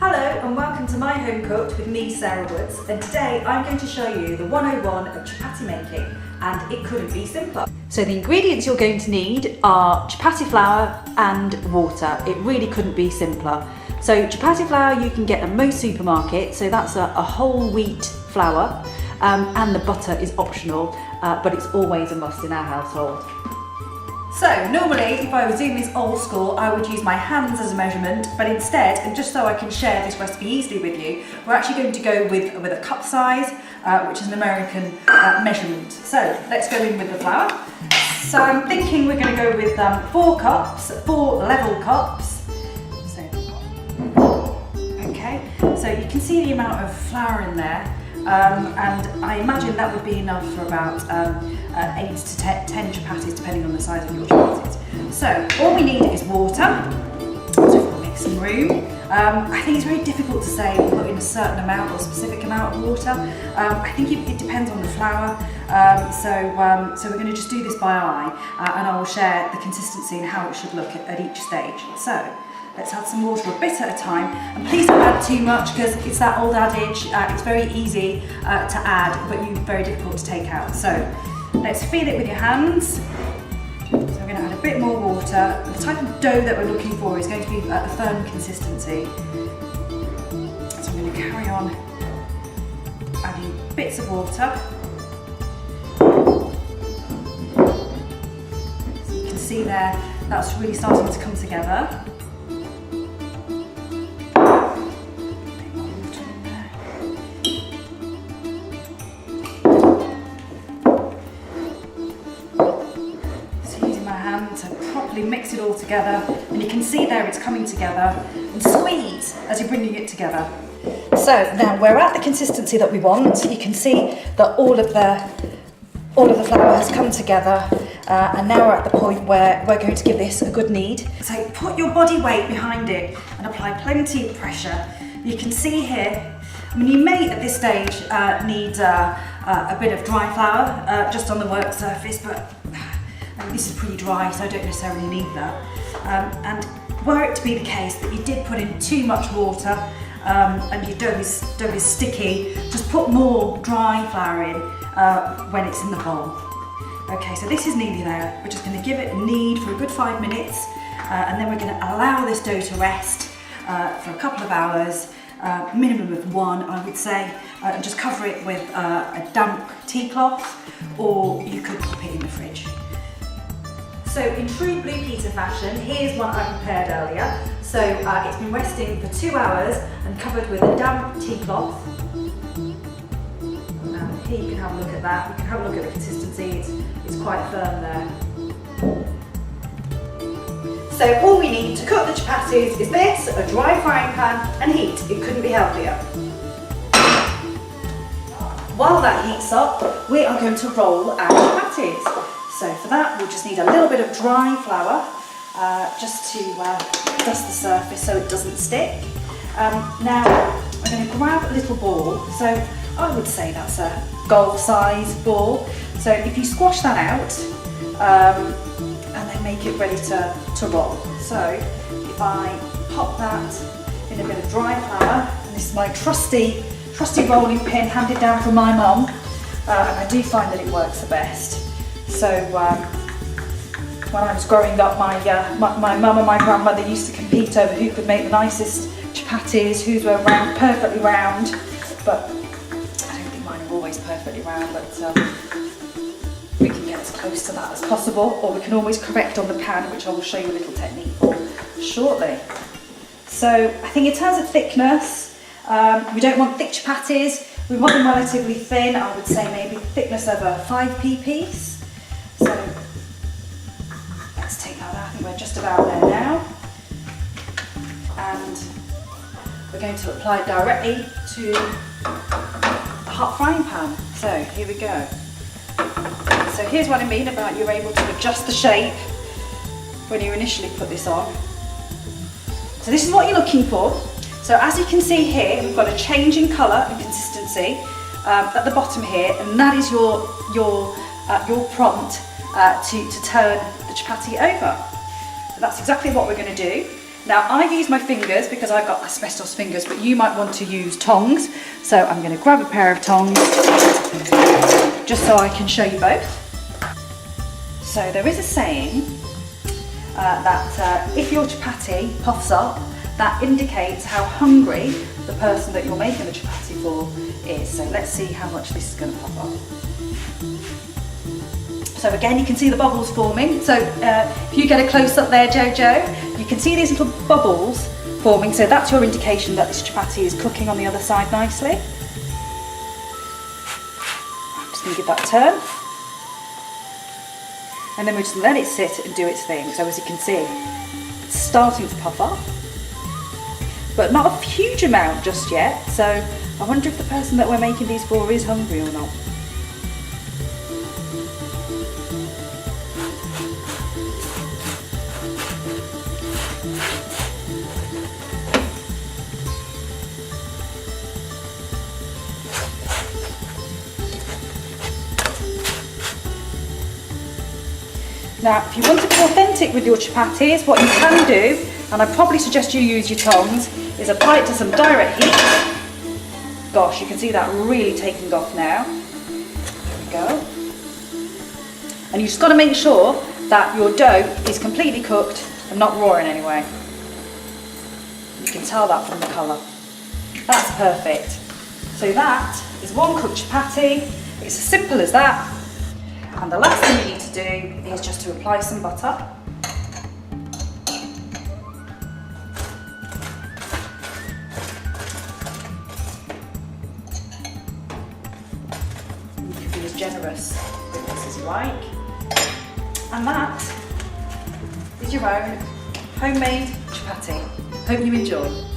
Hello and welcome to My Home Cooked with me, Sarah Woods, and today I'm going to show you the 101 of chapatti making, and it couldn't be simpler. So the ingredients you're going to need are chapatti flour and water. It really couldn't be simpler. So chapatti flour you can get at most supermarkets, so that's a whole wheat flour, and the butter is optional, but it's always a must in our household. So normally, if I was doing this old school, I would use my hands as a measurement, but instead, and just so I can share this recipe easily with you, we're actually going to go with a cup size, which is an American measurement. So let's go in with the flour. So I'm thinking we're going to go with 4 level cups. Okay, so you can see the amount of flour in there. And I imagine that would be enough for about 8 to 10 chapatis, depending on the size of your chapatis. So all we need is water, so we'll make some room. I think it's very difficult to say put in a certain amount or specific amount of water. I think it depends on the flour. So we're going to just do this by eye, and I will share the consistency and how it should look at each stage. So let's add some water a bit at a time, and please don't add too much because it's that old adage, it's very easy to add but very difficult to take out. So let's feel it with your hands. So we're going to add a bit more water. The type of dough that we're looking for is going to be a firm consistency. So I'm going to carry on adding bits of water. So you can see there, that's really starting to come together. To properly mix it all together, and you can see there it's coming together, and squeeze as you're bringing it together. So now we're at the consistency that we want. You can see that all of the flour has come together, and now we're at the point where we're going to give this a good knead. So put your body weight behind it and apply plenty of pressure. You can see here, I mean, you may at this stage need a bit of dry flour just on the work surface, but this is pretty dry, so I don't necessarily need that. And were it to be the case that you did put in too much water and your dough is sticky, just put more dry flour in when it's in the bowl. Okay, so this is nearly there. We're just going to give it a knead for a good 5 minutes, and then we're going to allow this dough to rest for a couple of hours, minimum of 1, I would say, and just cover it with a damp tea cloth, or you could keep it in the fridge. So in true Blue Peter fashion, here's one I prepared earlier. So it's been resting for 2 hours and covered with a damp tea cloth. And here you can have a look at that. You can have a look at the consistency, it's quite firm there. So all we need to cook the chapatis is this, a dry frying pan and heat. It couldn't be healthier. While that heats up, we are going to roll our chapatis. So for that, we'll just need a little bit of dry flour, just to dust the surface so it doesn't stick. Now, we're going to grab a little ball. So I would say that's a golf-sized ball. So if you squash that out, and then make it ready to roll. So if I pop that in a bit of dry flour, and this is my trusty rolling pin handed down from my mum, and I do find that it works the best. So when I was growing up, my mum and my grandmother used to compete over who could make the nicest chapatis, whose were perfectly round. But I don't think mine are always perfectly round, but we can get as close to that as possible, or we can always correct on the pan, which I will show you a little technique for shortly. So I think in terms of thickness, we don't want thick chapatis. We want them relatively thin. I would say maybe the thickness of a 5p piece. So let's take that out. I think we're just about there now. And we're going to apply it directly to the hot frying pan. So here we go. So here's what I mean about you're able to adjust the shape when you initially put this on. So this is what you're looking for. So as you can see here, we've got a change in colour and consistency at the bottom here, and that is your prompt to turn the chapatti over. So that's exactly what we're going to do. Now I use my fingers because I've got asbestos fingers, but you might want to use tongs. So I'm going to grab a pair of tongs just so I can show you both. So there is a saying that if your chapatti puffs up, that indicates how hungry the person that you're making the chapatti for is. So let's see how much this is going to puff up. So again, you can see the bubbles forming. So if you get a close up there, Jojo, you can see these little bubbles forming. So that's your indication that this chapatti is cooking on the other side nicely. I'm just going to give that a turn. And then we just let it sit and do its thing. So as you can see, it's starting to puff up, but not a huge amount just yet. So I wonder if the person that we're making these for is hungry or not. Now, if you want to be authentic with your chapatis, what you can do, and I probably suggest you use your tongs, is apply it to some direct heat. Gosh, you can see that really taking off now. There we go. And you just got to make sure that your dough is completely cooked and not raw in any way. You can tell that from the colour. That's perfect. So that is one cooked chapati. It's as simple as that. And the last thing you need to do is just to apply some butter. You can be as generous with this as you like. And that is your own homemade chapati. Hope you enjoy.